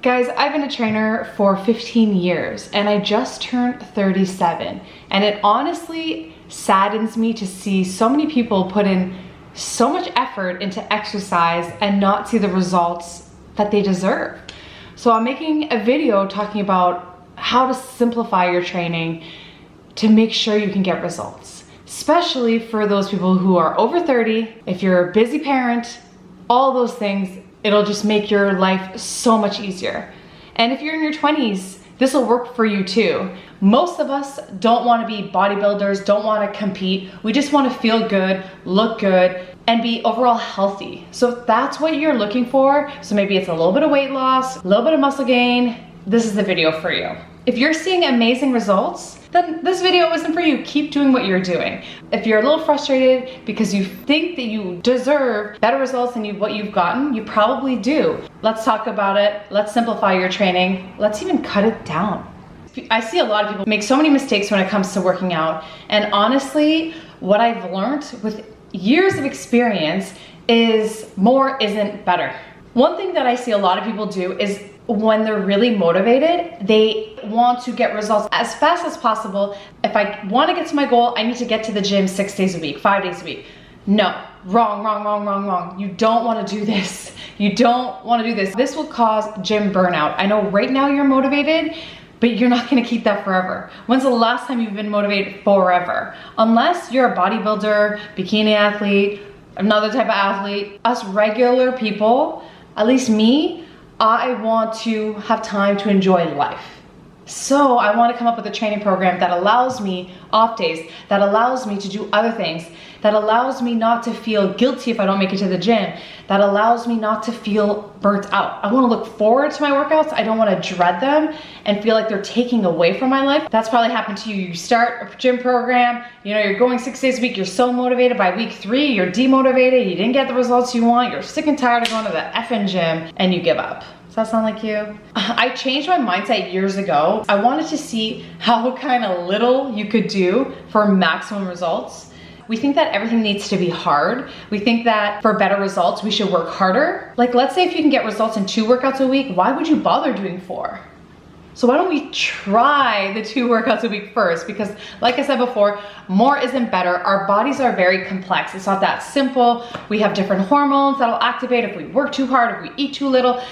Guys, I've been a trainer for 15 years and I just turned 37. And it honestly saddens me to see so many people put in so much effort into exercise and not see the results that they deserve. So I'm making a video talking about how to simplify your training to make sure you can get results, especially for those people who are over 30. If you're a busy parent, all those things, it'll just make your life so much easier. And if you're in your 20s, this will work for you too. Most of us don't want to be bodybuilders, don't want to compete. We just want to feel good, look good, and be overall healthy. So if that's what you're looking for, so maybe it's a little bit of weight loss, a little bit of muscle gain, this is the video for you. If you're seeing amazing results, then this video isn't for you. Keep doing what you're doing. If you're a little frustrated because you think that you deserve better results than what you've gotten, you probably do. Let's talk about it. Let's simplify your training. Let's even cut it down. I see a lot of people make so many mistakes when it comes to working out. And honestly, what I've learned with years of experience is more isn't better. One thing that I see a lot of people do is when they're really motivated, they want to get results as fast as possible. If I want to get to my goal, I need to get to the gym 6 days a week, 5 days a week. No, wrong. You don't want to do this. You don't want to do this. This will cause gym burnout. I know right now you're motivated, but you're not going to keep that forever. When's the last time you've been motivated forever? Unless you're a bodybuilder, bikini athlete, another type of athlete. Us regular people, at least me, I want to have time to enjoy life. So I want to come up with a training program that allows me off days, that allows me to do other things, that allows me not to feel guilty if I don't make it to the gym, that allows me not to feel burnt out. I want to look forward to my workouts. I don't want to dread them and feel like they're taking away from my life. That's probably happened to you. You start a gym program, you're going 6 days a week, you're so motivated. By week 3, you're demotivated, you didn't get the results you want, you're sick and tired of going to the effing gym, and you give up. Does that sound like you? I changed my mindset years ago. I wanted to see how kind of little you could do for maximum results. We think that everything needs to be hard. We think that for better results, we should work harder. Like, let's say if you can get results in 2 workouts a week, why would you bother doing 4? So why don't we try the 2 workouts a week first? Because like I said before, more isn't better. Our bodies are very complex. It's not that simple. We have different hormones that'll activate if we work too hard, if we eat too little.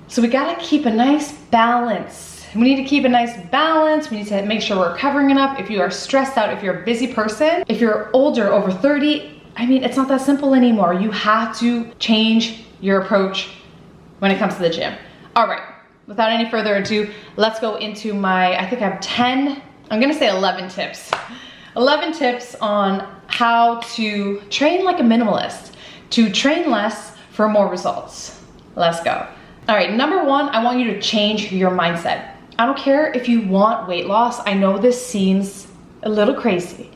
So we gotta keep a nice balance. We need to keep a nice balance. We need to make sure we're covering enough. If you are stressed out, if you're a busy person, if you're older, over 30, it's not that simple anymore. You have to change your approach when it comes to the gym. All right, without any further ado, let's go into I think I have 10, I'm gonna say 11 tips. 11 tips on how to train like a minimalist, to train less for more results. Let's go. All right, number 1, I want you to change your mindset. I don't care if you want weight loss. I know this seems a little crazy,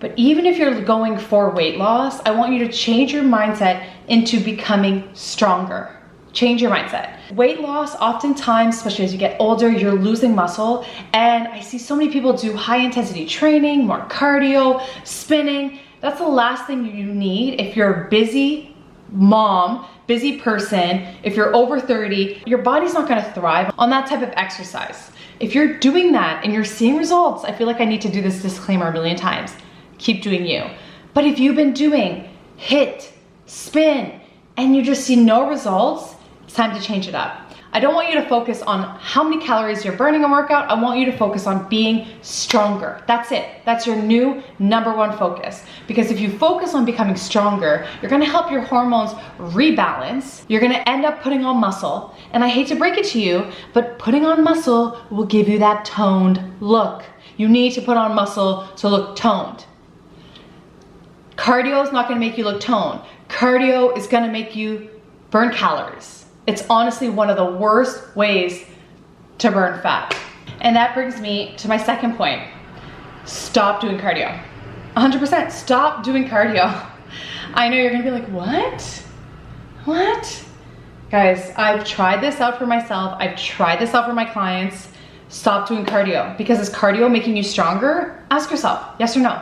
but even if you're going for weight loss, I want you to change your mindset into becoming stronger. Change your mindset. Weight loss, oftentimes, especially as you get older, you're losing muscle. And I see so many people do high intensity training, more cardio, spinning. That's the last thing you need if you're a busy mom, busy person. If you're over 30, your body's not gonna thrive on that type of exercise. If you're doing that and you're seeing results, I feel like I need to do this disclaimer a million times. Keep doing you. But if you've been doing HIIT, spin, and you just see no results, it's time to change it up. I don't want you to focus on how many calories you're burning a workout. I want you to focus on being stronger. That's it. That's your new number 1 focus. Because if you focus on becoming stronger, you're gonna help your hormones rebalance. You're gonna end up putting on muscle. And I hate to break it to you, but putting on muscle will give you that toned look. You need to put on muscle to look toned. Cardio is not gonna make you look toned. Cardio is gonna make you burn calories. It's honestly one of the worst ways to burn fat. And that brings me to my second point. Stop doing cardio. 100%, stop doing cardio. I know you're gonna be like, what? What? Guys, I've tried this out for myself. I've tried this out for my clients. Stop doing cardio. Because is cardio making you stronger? Ask yourself, yes or no?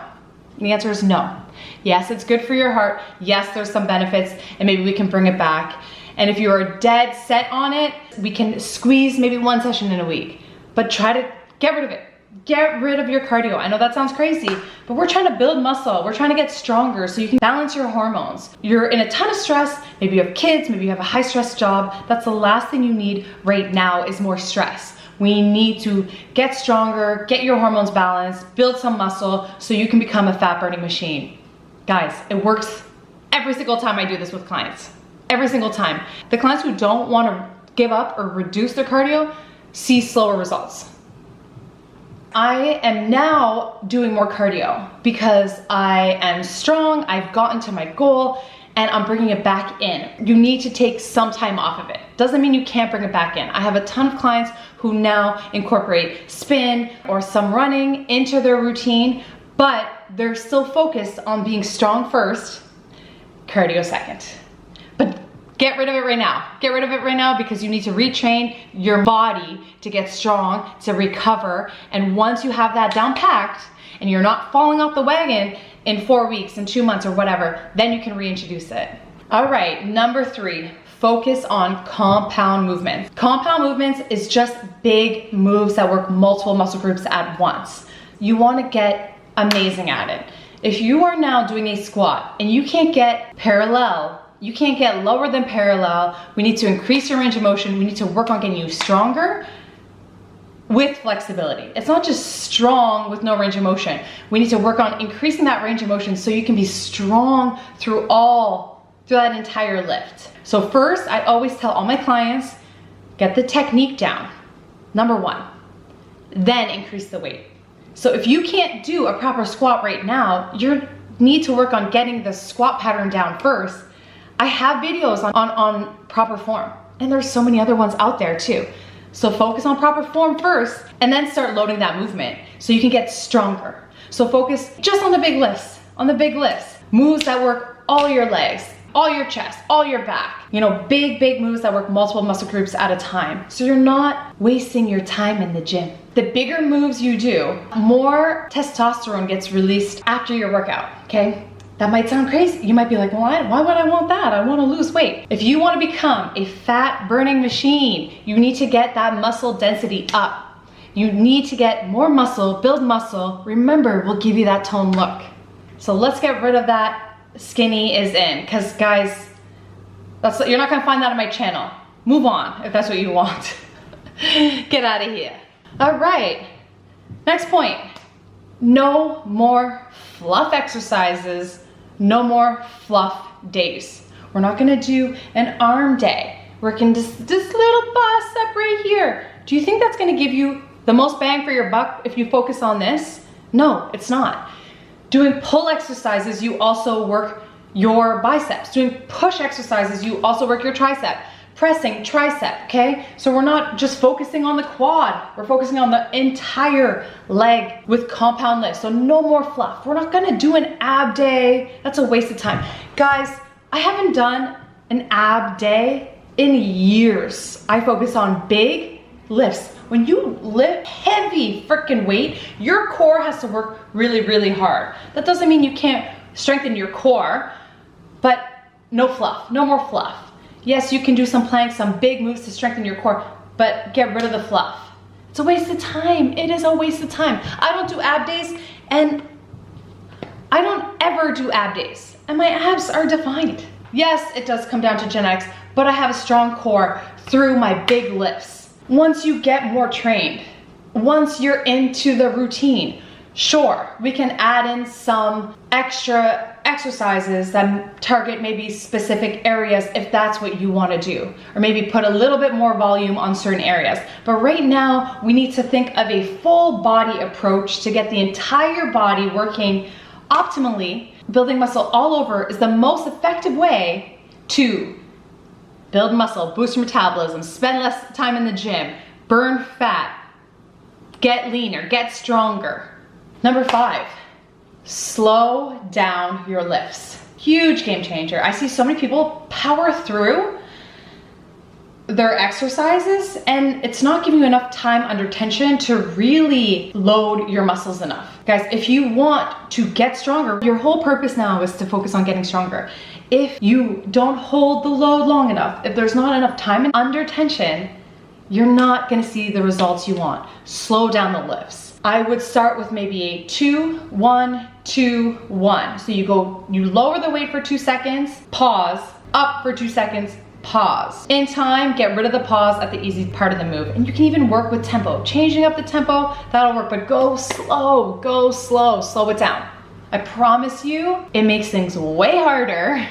And the answer is no. Yes, it's good for your heart. Yes, there's some benefits, and maybe we can bring it back. And if you are dead set on it, we can squeeze maybe 1 session in a week, but try to get rid of it. Get rid of your cardio. I know that sounds crazy, but we're trying to build muscle. We're trying to get stronger so you can balance your hormones. You're in a ton of stress. Maybe you have kids, maybe you have a high stress job. That's the last thing you need right now is more stress. We need to get stronger, get your hormones balanced, build some muscle so you can become a fat burning machine. Guys, it works every single time I do this with clients. Every single time. The clients who don't want to give up or reduce their cardio see slower results. I am now doing more cardio because I am strong, I've gotten to my goal, and I'm bringing it back in. You need to take some time off of it. Doesn't mean you can't bring it back in. I have a ton of clients who now incorporate spin or some running into their routine, but they're still focused on being strong first, cardio second. But get rid of it right now. Get rid of it right now because you need to retrain your body to get strong, to recover. And once you have that down packed and you're not falling off the wagon in 4 weeks, in 2 months or whatever, then you can reintroduce it. All right, number 3, focus on compound movements. Compound movements is just big moves that work multiple muscle groups at once. You wanna get amazing at it. If you are now doing a squat and you can't get parallel, you can't get lower than parallel, we need to increase your range of motion, we need to work on getting you stronger with flexibility. It's not just strong with no range of motion. We need to work on increasing that range of motion so you can be strong through that entire lift. So first, I always tell all my clients, get the technique down, number 1, then increase the weight. So if you can't do a proper squat right now, you need to work on getting the squat pattern down first. I have videos on proper form, and there's so many other ones out there too. So focus on proper form first, and then start loading that movement so you can get stronger. So focus just on the big lifts, moves that work all your legs, all your chest, all your back. You know, big moves that work multiple muscle groups at a time. So you're not wasting your time in the gym. The bigger moves you do, more testosterone gets released after your workout, okay? That might sound crazy. You might be like, well, why would I want that? I want to lose weight. If you want to become a fat burning machine, you need to get that muscle density up. You need to get more muscle, build muscle. Remember, we'll give you that tone look. So let's get rid of that skinny is in, because guys, you're not going to find that on my channel. Move on if that's what you want. Get out of here. All right, next point. No more fluff exercises. No more fluff days. We're not gonna do an arm day. Working this little bicep right here. Do you think that's gonna give you the most bang for your buck if you focus on this? No, it's not. Doing pull exercises, you also work your biceps. Doing push exercises, you also work your tricep. Pressing, tricep, okay? So we're not just focusing on the quad, we're focusing on the entire leg with compound lifts. So no more fluff. We're not gonna do an ab day. That's a waste of time. Guys, I haven't done an ab day in years. I focus on big lifts. When you lift heavy freaking weight, your core has to work really hard. That doesn't mean you can't strengthen your core, but no fluff, no more fluff. Yes, you can do some planks, some big moves to strengthen your core, but get rid of the fluff. It's a waste of time. It is a waste of time. I don't do ab days, and I don't ever do ab days, and my abs are defined. Yes, it does come down to genetics, but I have a strong core through my big lifts. Once you get more trained, once you're into the routine, sure, we can add in some extra exercises that target maybe specific areas if that's what you want to do, or maybe put a little bit more volume on certain areas. But right now, we need to think of a full body approach to get the entire body working optimally. Building muscle all over is the most effective way to build muscle, boost your metabolism, spend less time in the gym, burn fat, get leaner, get stronger. Number 5, slow down your lifts. Huge game changer. I see so many people power through their exercises and it's not giving you enough time under tension to really load your muscles enough. Guys, if you want to get stronger, your whole purpose now is to focus on getting stronger. If you don't hold the load long enough, if there's not enough time under tension, you're not gonna see the results you want. Slow down the lifts. I would start with maybe a 2, 1, 2, 1. So you lower the weight for 2 seconds, pause, up for 2 seconds, pause. In time, get rid of the pause at the easy part of the move. And you can even work with tempo. Changing up the tempo, that'll work, but go slow, slow it down. I promise you, it makes things way harder.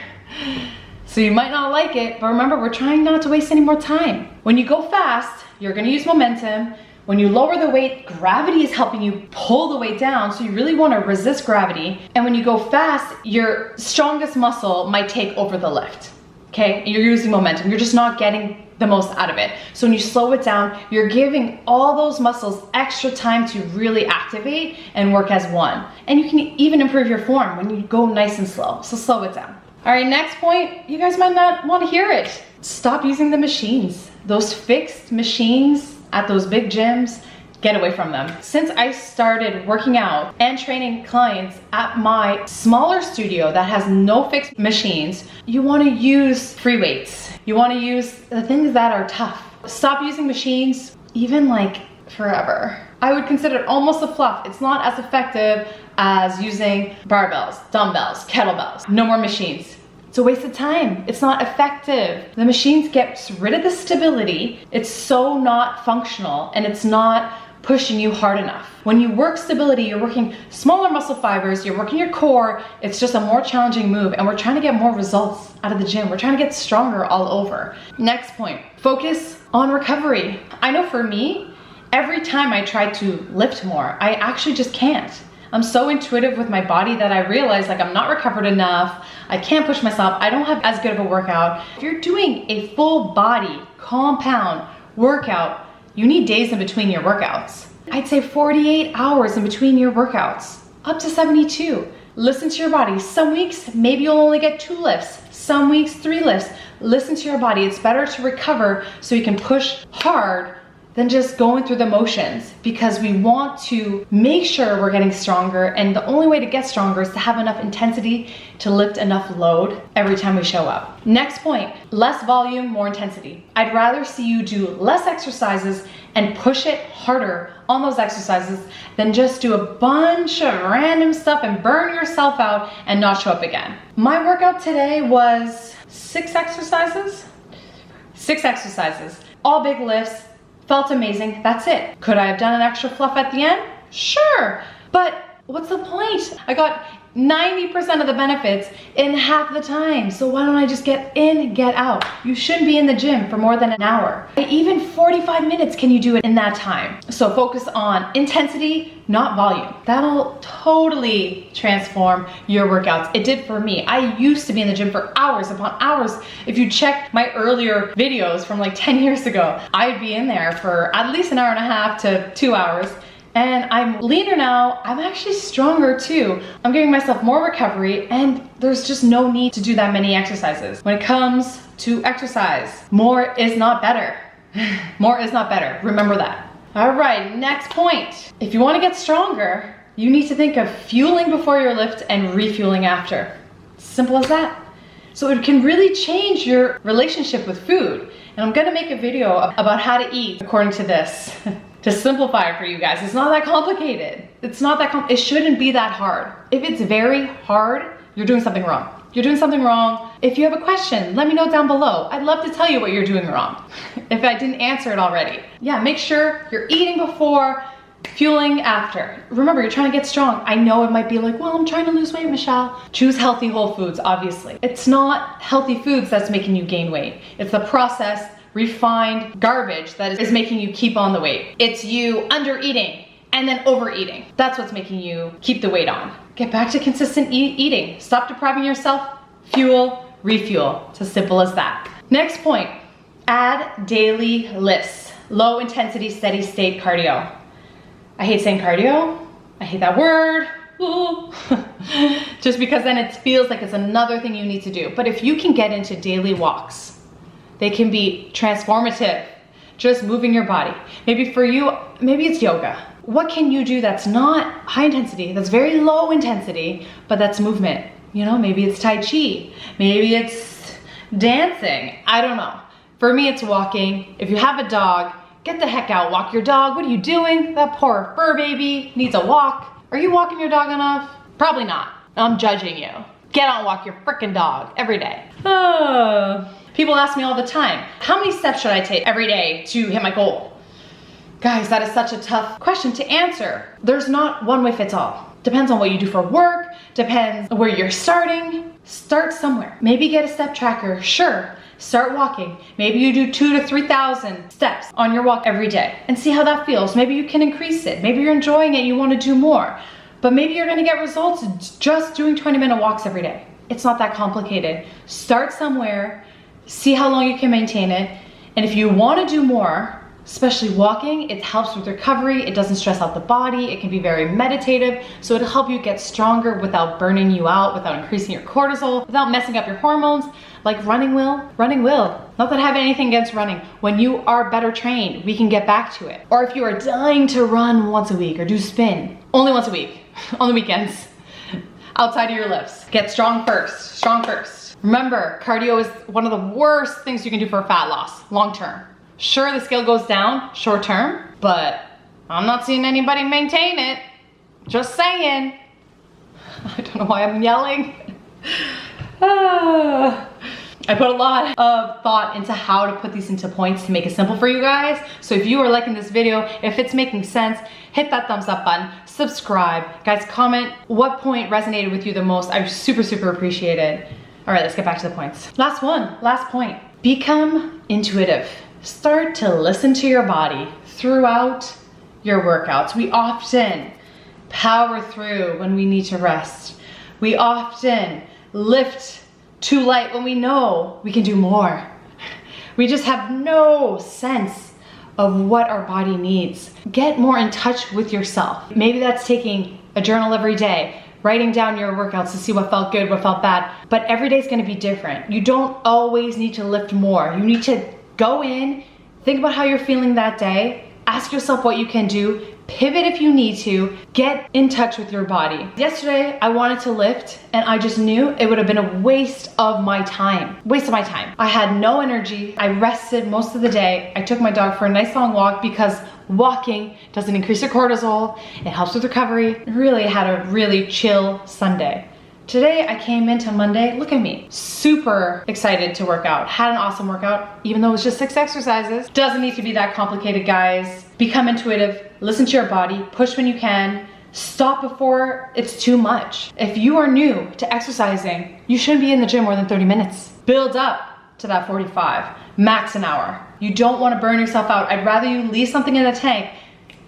So you might not like it, but remember, we're trying not to waste any more time. When you go fast, you're gonna use momentum. When you lower the weight, gravity is helping you pull the weight down, so you really wanna resist gravity. And when you go fast, your strongest muscle might take over the lift, okay? You're using momentum, you're just not getting the most out of it. So when you slow it down, you're giving all those muscles extra time to really activate and work as one. And you can even improve your form when you go nice and slow, so slow it down. All right, next point, you guys might not want to hear it. Stop using the machines. Those fixed machines at those big gyms, get away from them. Since I started working out and training clients at my smaller studio that has no fixed machines, you want to use free weights. You want to use the things that are tough. Stop using machines, even like forever. I would consider it almost a fluff. It's not as effective as using barbells, dumbbells, kettlebells. No more machines. It's a waste of time. It's not effective. The machines get rid of the stability. It's so not functional, and it's not pushing you hard enough. When you work stability, you're working smaller muscle fibers, you're working your core. It's just a more challenging move, and we're trying to get more results out of the gym. We're trying to get stronger all over. Next point, focus on recovery. I know for me, every time I try to lift more, I actually just can't. I'm so intuitive with my body that I realize like I'm not recovered enough. I can't push myself. I don't have as good of a workout. If you're doing a full body compound workout, you need days in between your workouts. I'd say 48 hours in between your workouts, up to 72. Listen to your body. Some weeks, maybe you'll only get 2 lifts. Some weeks, 3 lifts. Listen to your body. It's better to recover so you can push hard than just going through the motions, because we want to make sure we're getting stronger, and the only way to get stronger is to have enough intensity to lift enough load every time we show up. Next point, less volume, more intensity. I'd rather see you do less exercises and push it harder on those exercises than just do a bunch of random stuff and burn yourself out and not show up again. My workout today was 6 exercises, all big lifts. Felt amazing, that's it. Could I have done an extra fluff at the end? Sure, but what's the point? I got 90% of the benefits in half the time, so why don't I just get in, get out? You shouldn't be in the gym for more than an hour. Even 45 minutes can you do it in that time. So focus on intensity, not volume. That'll totally transform your workouts. It did for me. I used to be in the gym for hours upon hours. If you check my earlier videos from like 10 years ago, I'd be in there for at least an hour and a half to 2 hours. And I'm leaner now, I'm actually stronger too. I'm giving myself more recovery, and there's just no need to do that many exercises. When it comes to exercise, more is not better. More is not better, remember that. All right, next point. If you wanna get stronger, you need to think of fueling before your lift and refueling after. Simple as that. So it can really change your relationship with food. And I'm gonna make a video about how to eat according to this. To simplify it for you guys, it's not that complicated. It's not that it shouldn't be that hard. If it's very hard, you're doing something wrong. You're doing something wrong. If you have a question, let me know down below. I'd love to tell you what you're doing wrong, if I didn't answer it already. Yeah, make sure you're eating before, fueling after. Remember, you're trying to get strong. I know it might be like, well, I'm trying to lose weight, Michelle. Choose healthy whole foods, obviously. It's not healthy foods that's making you gain weight. It's the processed, refined garbage that is making you keep on the weight. It's you under eating and then overeating. That's what's making you keep the weight on. Get back to consistent eating. Stop depriving yourself. Fuel, refuel. It's as simple as that. Next point, add daily lifts. Low intensity, steady state cardio. I hate saying cardio. I hate that word. Ooh. Just because then it feels like it's another thing you need to do. But if you can get into daily walks, they can be transformative, just moving your body. Maybe for you, maybe it's yoga. What can you do that's not high intensity, that's very low intensity, but that's movement? You know, maybe it's Tai Chi, maybe it's dancing, I don't know. For me, it's walking. If you have a dog, get the heck out, walk your dog. What are you doing? That poor fur baby needs a walk. Are you walking your dog enough? Probably not. I'm judging you. Get out and walk your freaking dog every day. People ask me all the time, how many steps should I take every day to hit my goal? Guys, that is such a tough question to answer. There's not one way fits all. Depends on what you do for work, depends where you're starting. Start somewhere. Maybe get a step tracker, sure. Start walking. Maybe you do 2,000 to 3,000 steps on your walk every day and see how that feels. Maybe you can increase it. Maybe you're enjoying it, you want to do more. But maybe you're going to get results just doing 20-minute walks every day. It's not that complicated. Start somewhere, see how long you can maintain it. And if you want to do more, especially walking, it helps with recovery. It doesn't stress out the body. It can be very meditative. So it'll help you get stronger without burning you out, without increasing your cortisol, without messing up your hormones. Like running will. Not that I have anything against running. When you are better trained, we can get back to it. Or if you are dying to run once a week or do spin, only once a week, on the weekends, outside of your lifts. Get strong first, Remember, cardio is one of the worst things you can do for fat loss, long term. Sure, the scale goes down short term, but I'm not seeing anybody maintain it. Just saying. I don't know why I'm yelling. I put a lot of thought into how to put these into points to make it simple for you guys. So if you are liking this video, if it's making sense, hit that thumbs up button, subscribe. Guys, comment what point resonated with you the most. I super appreciate it. All right, let's get back to the points. Last point. Become intuitive. Start to listen to your body throughout your workouts. We often power through when we need to rest. We often lift too light when we know we can do more. We just have no sense of what our body needs. Get more in touch with yourself. Maybe that's taking a journal every day, writing down your workouts to see what felt good, what felt bad. But every day is gonna be different. You don't always need to lift more. You need to go in, think about how you're feeling that day, ask yourself what you can do, pivot if you need to, get in touch with your body. Yesterday, I wanted to lift and I just knew it would have been a waste of my time. I had no energy. I rested most of the day. I took my dog for a nice long walk because walking doesn't increase your cortisol. It helps with recovery. Really had a really chill Sunday. Today I came into Monday, look at me, super excited to work out. Had an awesome workout, even though it was just 6 exercises. Doesn't need to be that complicated, guys. Become intuitive, listen to your body, push when you can, stop before it's too much. If you are new to exercising, you shouldn't be in the gym more than 30 minutes. Build up to that 45, max an hour. You don't want to burn yourself out. I'd rather you leave something in the tank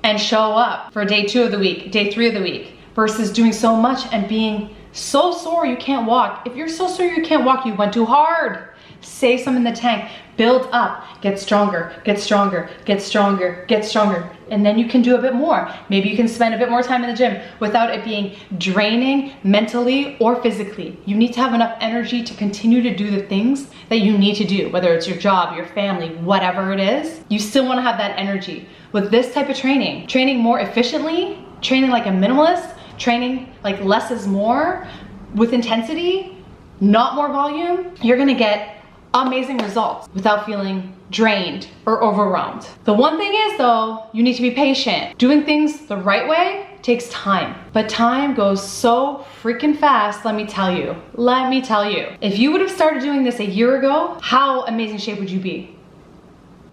and show up for day 2 of the week, day 3 of the week, versus doing so much and being so sore you can't walk. If you're so sore you can't walk, you went too hard. Save some in the tank, build up, get stronger, get stronger, get stronger, get stronger. And then you can do a bit more. Maybe you can spend a bit more time in the gym without it being draining mentally or physically. You need to have enough energy to continue to do the things that you need to do, whether it's your job, your family, whatever it is. You still want to have that energy. With this type of training more efficiently, training like a minimalist, training like less is more with intensity, not more volume, you're gonna get amazing results without feeling drained or overwhelmed. The one thing is though, you need to be patient. Doing things the right way takes time, but time goes so freaking fast, let me tell you. If you would have started doing this a year ago, how amazing shape would you be?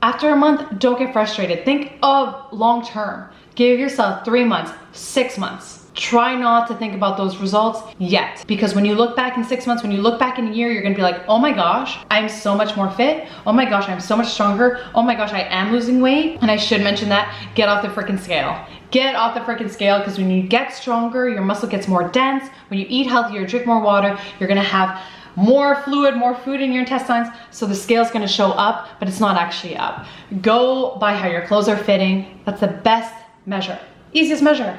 After a month, don't get frustrated. Think of long term. Give yourself 3 months, 6 months. Try not to think about those results yet, because when you look back in 6 months, when you look back in a year, you're gonna be like, oh my gosh, I'm so much more fit. Oh my gosh, I'm so much stronger. Oh my gosh, I am losing weight. And I should mention that, get off the freaking scale. Get off the freaking scale, because when you get stronger, your muscle gets more dense. When you eat healthier, drink more water, you're gonna have more fluid, more food in your intestines, so the scale's gonna show up, but it's not actually up. Go by how your clothes are fitting. That's the best measure, easiest measure.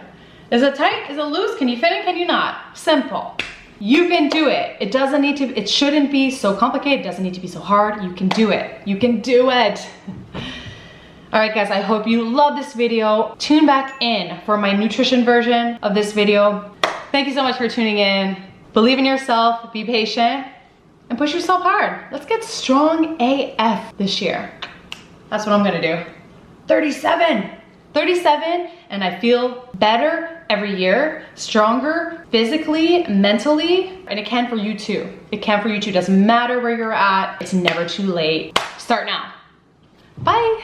Is it tight? Is it loose? Can you fit it? Can you not? Simple. You can do it. It shouldn't be so complicated. It doesn't need to be so hard. You can do it. You can do it. All right, guys, I hope you love this video. Tune back in for my nutrition version of this video. Thank you so much for tuning in. Believe in yourself, be patient, and push yourself hard. Let's get strong AF this year. That's what I'm gonna do. 37, and I feel better every year, stronger physically, mentally, and it can for you too. It can for you too. Doesn't matter where you're at. It's never too late. Start now. Bye.